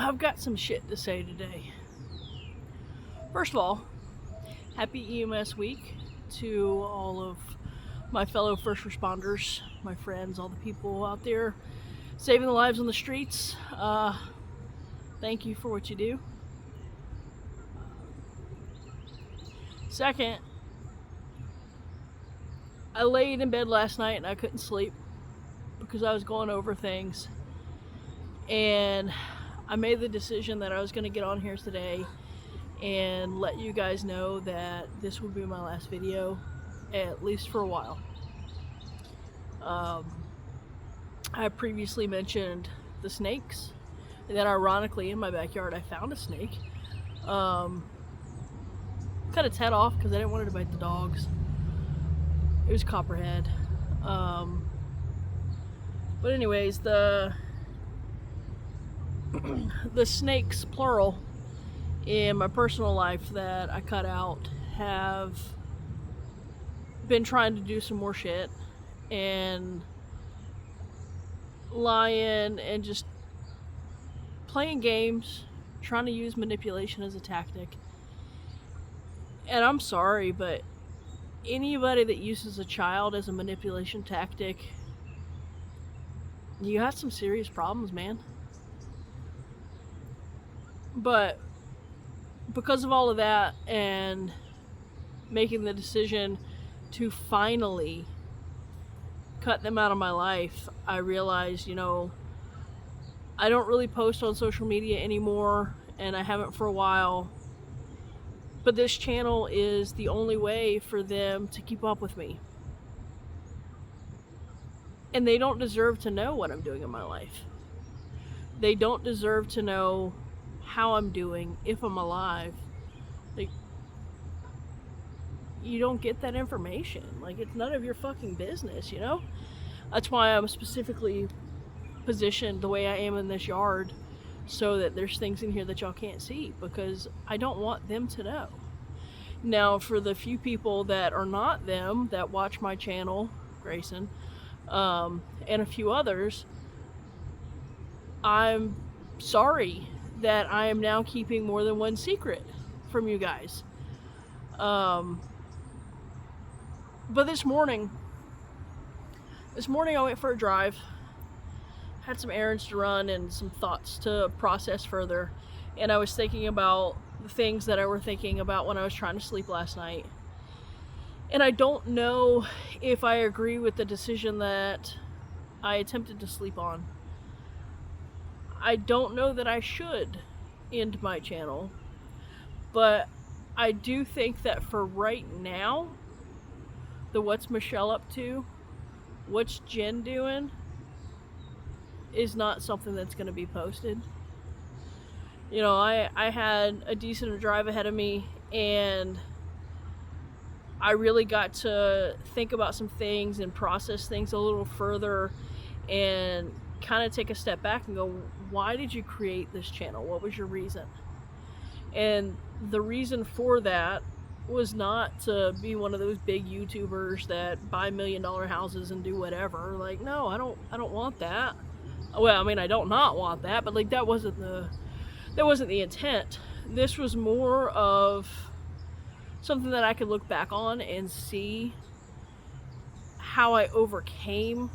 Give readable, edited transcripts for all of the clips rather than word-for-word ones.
I've got some shit to say today. First of all, happy EMS week to all of my fellow first responders, my friends, all the people out there saving the lives on the streets. Thank you for what you do. Second, I laid in bed last night and I couldn't sleep because I was going over things. And I made the decision that I was going to get on here today and let you guys know that this would be my last video, at least for a while. I previously mentioned the snakes, and then ironically in my backyard I found a snake. Cut its head off because I didn't want it to bite the dogs. It was copperhead. But anyways, the snakes, plural, in my personal life that I cut out have been trying to do some more shit and lying and just playing games, trying to use manipulation as a tactic. And I'm sorry, but anybody that uses a child as a manipulation tactic, you got some serious problems, man. But because of all of that and making the decision to finally cut them out of my life, I realized, I don't really post on social media anymore, and I haven't for a while. But this channel is the only way for them to keep up with me. And they don't deserve to know what I'm doing in my life. They don't deserve to know how I'm doing, if I'm alive. Like, you don't get that information. Like, it's none of your fucking business, That's why I'm specifically positioned the way I am in this yard, so that there's things in here that y'all can't see, because I don't want them to know. Now, for the few people that are not them, that watch my channel, Grayson, and a few others, I'm sorry that I am now keeping more than one secret from you guys. But this morning I went for a drive, had some errands to run and some thoughts to process further, and I was thinking about the things that I were thinking about when I was trying to sleep last night. And I don't know if I agree with the decision that I attempted to sleep on. I don't know that I should end my channel, but I do think that for right now, the What's Michelle Up To, What's Jen Doing, is not something that's going to be posted. I had a decent drive ahead of me, and I really got to think about some things and process things a little further and kind of take a step back and go, why did you create this channel? What was your reason? And the reason for that was not to be one of those big YouTubers that buy $1 million houses and do whatever. Like, no, I don't want that. Well, I mean, I don't not want that, but like that wasn't the intent. This was more of something that I could look back on and see how I overcame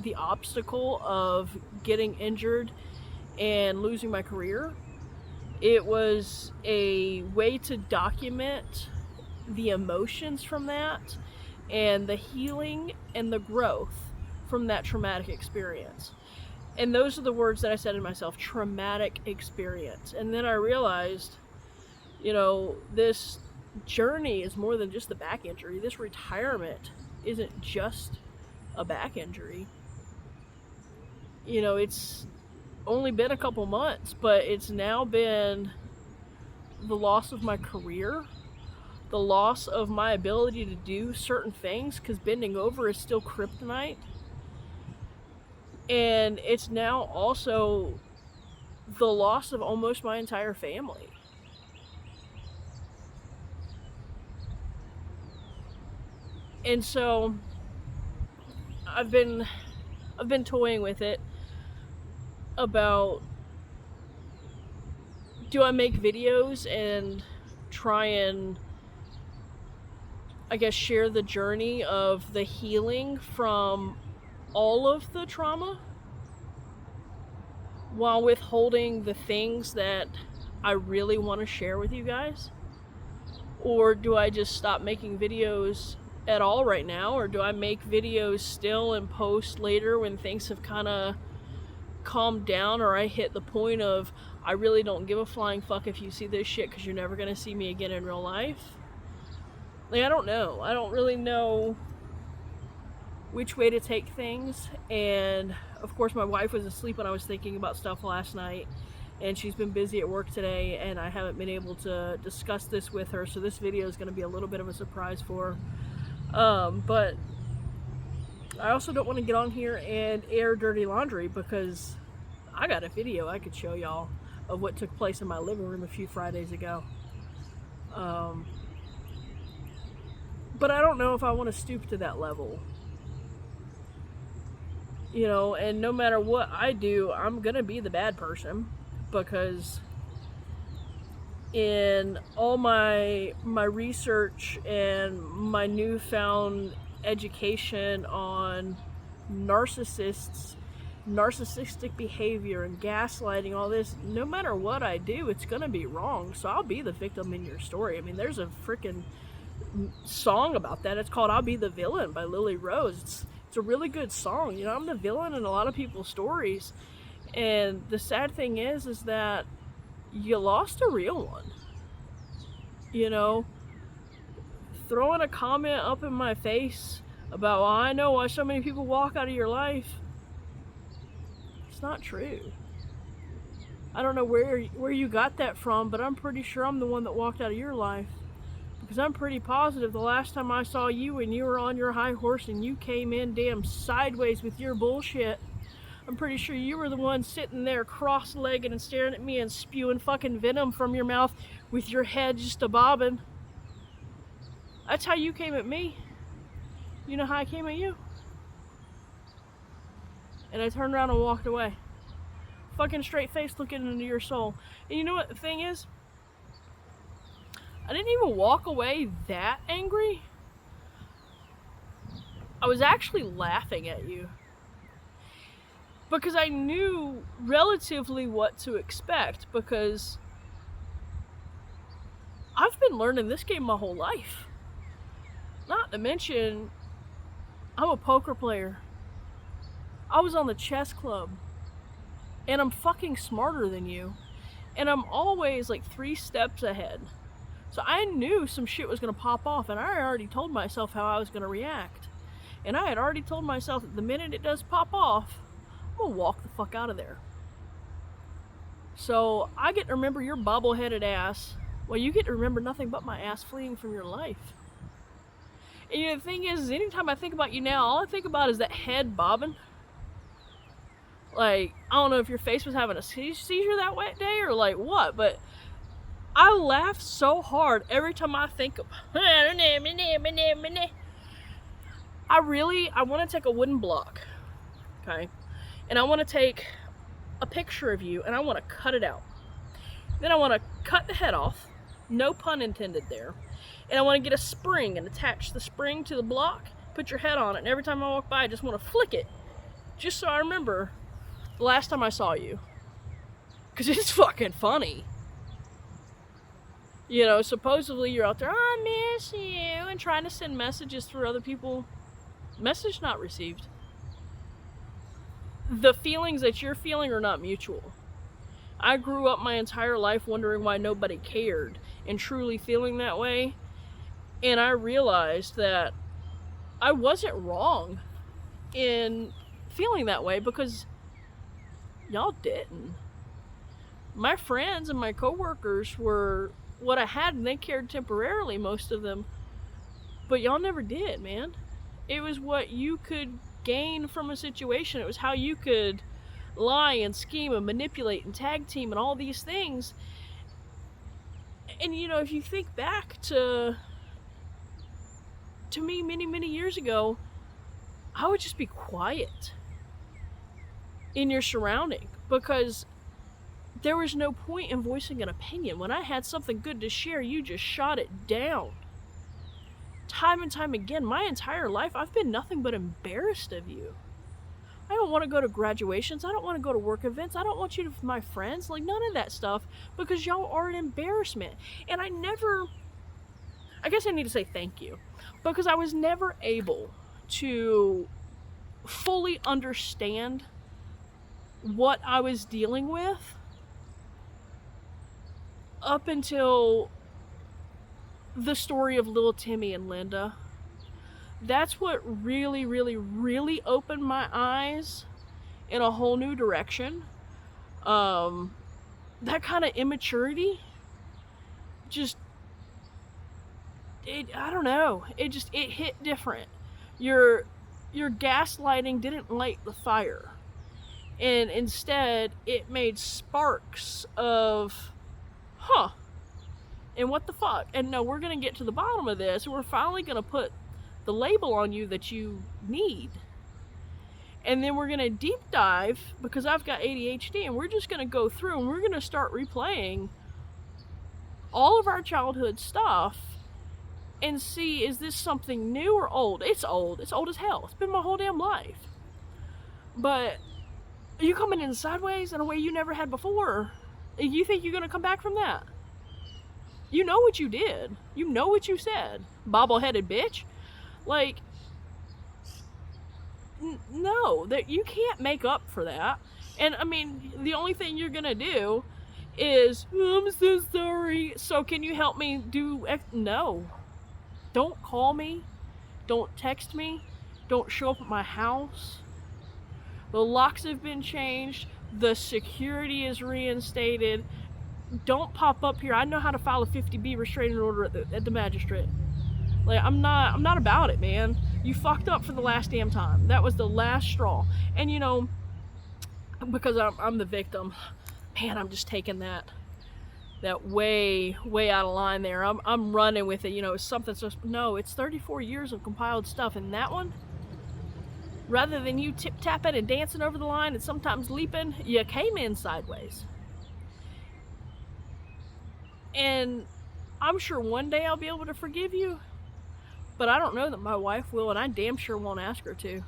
the obstacle of getting injured and losing my career. It was a way to document the emotions from that and the healing and the growth from that traumatic experience. And those are the words that I said to myself, traumatic experience. And then I realized, this journey is more than just the back injury. This retirement isn't just a back injury. It's only been a couple months, but it's now been the loss of my career, the loss of my ability to do certain things, because bending over is still kryptonite. And it's now also the loss of almost my entire family. And so I've been toying with it about do I make videos and try and, I guess, share the journey of the healing from all of the trauma while withholding the things that I really want to share with you guys? Or do I just stop making videos at all right now? Or do I make videos still and post later when things have kind of calmed down, or I hit the point of I really don't give a flying fuck if you see this shit because you're never going to see me again in real life? Like, I don't know. I don't really know which way to take things. And of course my wife was asleep when I was thinking about stuff last night, and she's been busy at work today, and I haven't been able to discuss this with her, so this video is going to be a little bit of a surprise for her. But I also don't want to get on here and air dirty laundry, because I got a video I could show y'all of what took place in my living room a few Fridays ago. But I don't know if I want to stoop to that level. You know, and no matter what I do, I'm gonna be the bad person, because in all my research and my newfound education on narcissistic behavior and gaslighting, all this, no matter what I do, it's gonna be wrong. So I'll be the victim in your story. I mean, there's a freaking song about that. It's called "I'll Be the Villain" by Lily Rose. It's a really good song. You know, I'm the villain in a lot of people's stories. And the sad thing is that you lost a real one. You know, throwing a comment up in my face about, well, I know why so many people walk out of your life. It's not true. I don't know where you got that from, but I'm pretty sure I'm the one that walked out of your life. Because I'm pretty positive the last time I saw you and you were on your high horse and you came in damn sideways with your bullshit, I'm pretty sure you were the one sitting there cross-legged and staring at me and spewing fucking venom from your mouth with your head just a-bobbing. That's how you came at me. You know how I came at you? And I turned around and walked away. Fucking straight-faced looking into your soul. And you know what the thing is? I didn't even walk away that angry. I was actually laughing at you. Because I knew relatively what to expect, because I've been learning this game my whole life. Not to mention, I'm a poker player. I was on the chess club. And I'm fucking smarter than you. And I'm always like 3 steps ahead. So I knew some shit was going to pop off, and I already told myself how I was going to react. And I had already told myself that the minute it does pop off, I'm going to walk the fuck out of there. So I get to remember your bobble-headed ass, while you get to remember nothing but my ass fleeing from your life. And you know, the thing is anytime I think about you now, all I think about is that head bobbing. Like, I don't know if your face was having a seizure that wet day or like what, but I laugh so hard every time I think of I want to take a wooden block, okay, and I want to take a picture of you and I want to cut it out. Then I want to cut the head off, no pun intended there, and I want to get a spring and attach the spring to the block, put your head on it, and every time I walk by I just want to flick it, just so I remember the last time I saw you, because it's fucking funny. You know, supposedly you're out there, I miss you, and trying to send messages through other people. Message not received. The feelings that you're feeling are not mutual. I grew up my entire life wondering why nobody cared and truly feeling that way. And I realized that I wasn't wrong in feeling that way, because y'all didn't. My friends and my coworkers were what I had, and they cared temporarily, most of them, but y'all never did, man. It was what you could gain from a situation. It was how you could lie and scheme and manipulate and tag team and all these things. And you know, if you think back to me many years ago, I would just be quiet in your surrounding, because there was no point in voicing an opinion. When I had something good to share, you just shot it down. Time and time again, my entire life, I've been nothing but embarrassed of you. I don't want to go to graduations. I don't want to go to work events. I don't want you to be my friends. Like, none of that stuff, because y'all are an embarrassment. And I guess I need to say thank you, because I was never able to fully understand what I was dealing with up until the story of little Timmy and Linda. That's what really, really, really opened my eyes in a whole new direction. That kind of immaturity, I don't know, it hit different. Your gaslighting didn't light the fire, and instead it made sparks of, and what the fuck, and no, we're gonna get to the bottom of this, and we're finally gonna put the label on you that you need. And then we're gonna deep dive, because I've got ADHD, and we're just gonna go through and we're gonna start replaying all of our childhood stuff and see, is this something new or old? It's old. It's old as hell. It's been my whole damn life. But you coming in sideways in a way you never had before. You think you're gonna come back from that? You know what you did. You know what you said. Bobble-headed bitch. Like, no, that you can't make up for that. And I mean, the only thing you're gonna do is, I'm so sorry, so can you help me do no. Don't call me, don't text me, don't show up at my house. The locks have been changed, the security is reinstated. Don't pop up here. I know how to file a 50B restraining order at the magistrate. Like, I'm not about it, man. You fucked up for the last damn time. That was the last straw. And you know, because I'm the victim, man, I'm just taking that way out of line there. I'm running with it. You know, it's something. No, it's 34 years of compiled stuff, and that one, rather than you tip-tapping and dancing over the line and sometimes leaping, you came in sideways. And I'm sure one day I'll be able to forgive you, but I don't know that my wife will, and I damn sure won't ask her to.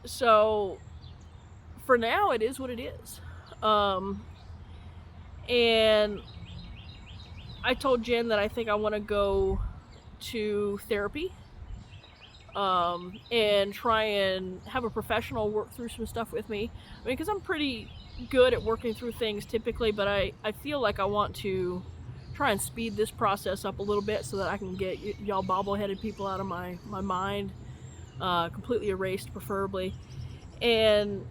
So, for now, it is what it is. And I told Jen that I think I want to go to therapy, and try and have a professional work through some stuff with me. I mean, because I'm pretty good at working through things typically, but I feel like I want to try and speed this process up a little bit so that I can get y'all bobble-headed people out of my mind, completely erased preferably. And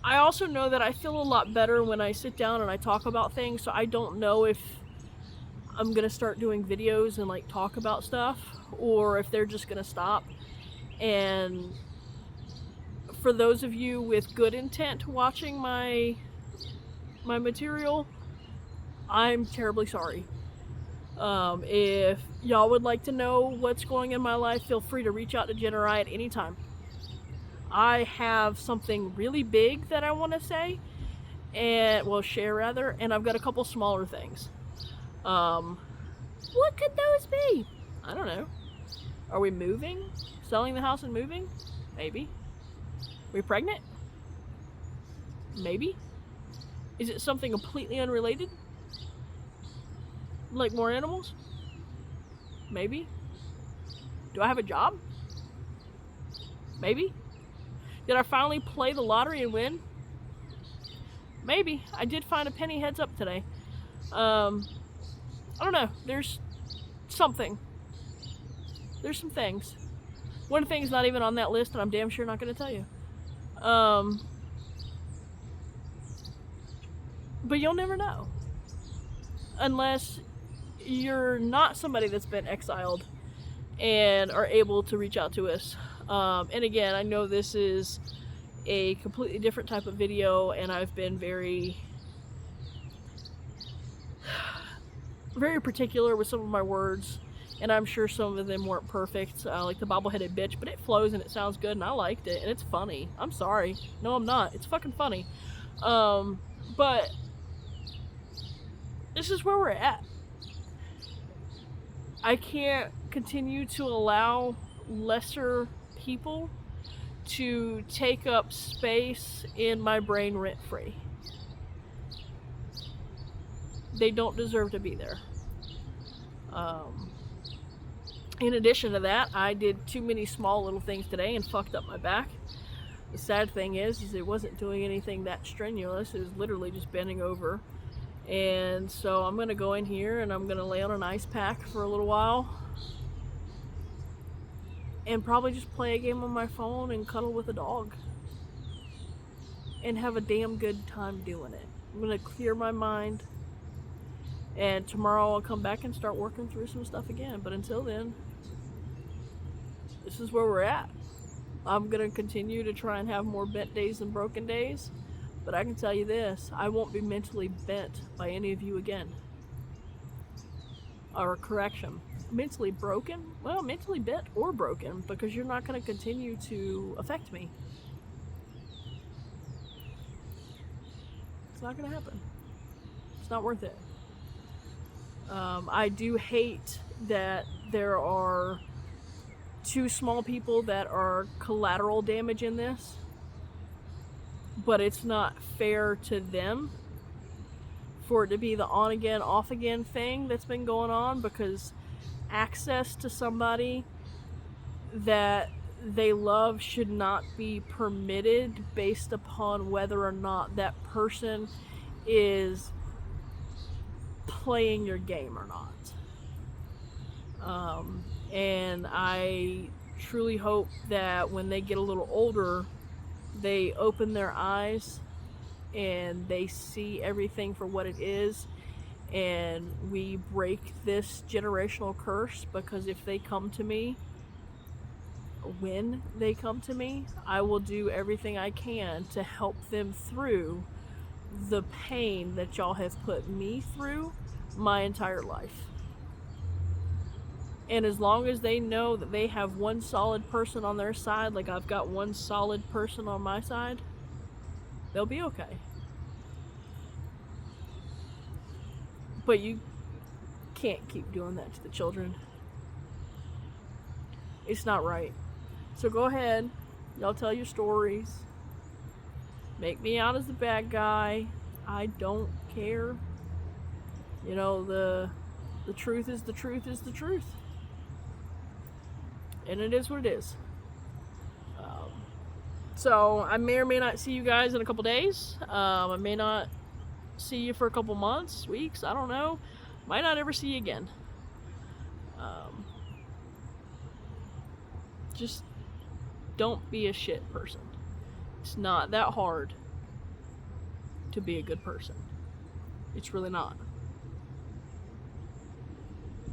I also know that I feel a lot better when I sit down and I talk about things, so I don't know if I'm gonna start doing videos and like talk about stuff, or if they're just gonna stop. And for those of you with good intent watching my material, I'm terribly sorry. If y'all would like to know what's going in my life, feel free to reach out to Jen or I at any time. I have something really big that I want to say, and share rather, and I've got a couple smaller things. What could those be? I don't know. Are we moving? Selling the house and moving? Maybe. Are we pregnant? Maybe. Is it something completely unrelated? Like more animals? Maybe. Do I have a job? Maybe. Did I finally play the lottery and win? Maybe. I did find a penny heads up today. I don't know. There's something. There's some things. One thing's not even on that list, and I'm damn sure not going to tell you. But you'll never know. Unless you're not somebody that's been exiled and are able to reach out to us. And again, I know this is a completely different type of video, and I've been very particular with some of my words and I'm sure some of them weren't perfect, like the bobbleheaded bitch, but it flows and it sounds good, and I liked it, and it's funny. I'm sorry. No, I'm not. It's fucking funny. But this is where we're at. I can't continue to allow lesser people to take up space in my brain rent-free. They don't deserve to be there. In addition to that, I did too many small little things today and fucked up my back. The sad thing is it wasn't doing anything that strenuous. It was literally just bending over. And so I'm going to go in here and I'm going to lay on an ice pack for a little while. And probably just play a game on my phone and cuddle with a dog. And have a damn good time doing it. I'm going to clear my mind. And tomorrow I'll come back and start working through some stuff again. But until then, this is where we're at. I'm going to continue to try and have more bent days than broken days. But I can tell you this, I won't be mentally bent by any of you again. Or correction, mentally broken? Well, mentally bent or broken, because you're not going to continue to affect me. It's not going to happen. It's not worth it. I do hate that there are two small people that are collateral damage in this, but it's not fair to them for it to be the on again, off again thing that's been going on, because access to somebody that they love should not be permitted based upon whether or not that person is playing your game or not. And I truly hope that when they get a little older, they open their eyes and they see everything for what it is, and we break this generational curse. Because if they come to me, when they come to me, I will do everything I can to help them through the pain that y'all have put me through my entire life. And as long as they know that they have one solid person on their side, like I've got one solid person on my side, they'll be okay. But you can't keep doing that to the children. It's not right. So go ahead, y'all tell your stories. Make me out as the bad guy. I don't care. You know, the truth is the truth is the truth. And it is what it is. So I may or may not see you guys in a couple days. I may not see you for a couple months, weeks, I don't know. Might not ever see you again. Just don't be a shit person. It's not that hard to be a good person. It's really not.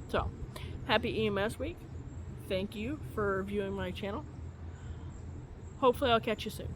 So, happy EMS week. Thank you for viewing my channel. Hopefully I'll catch you soon.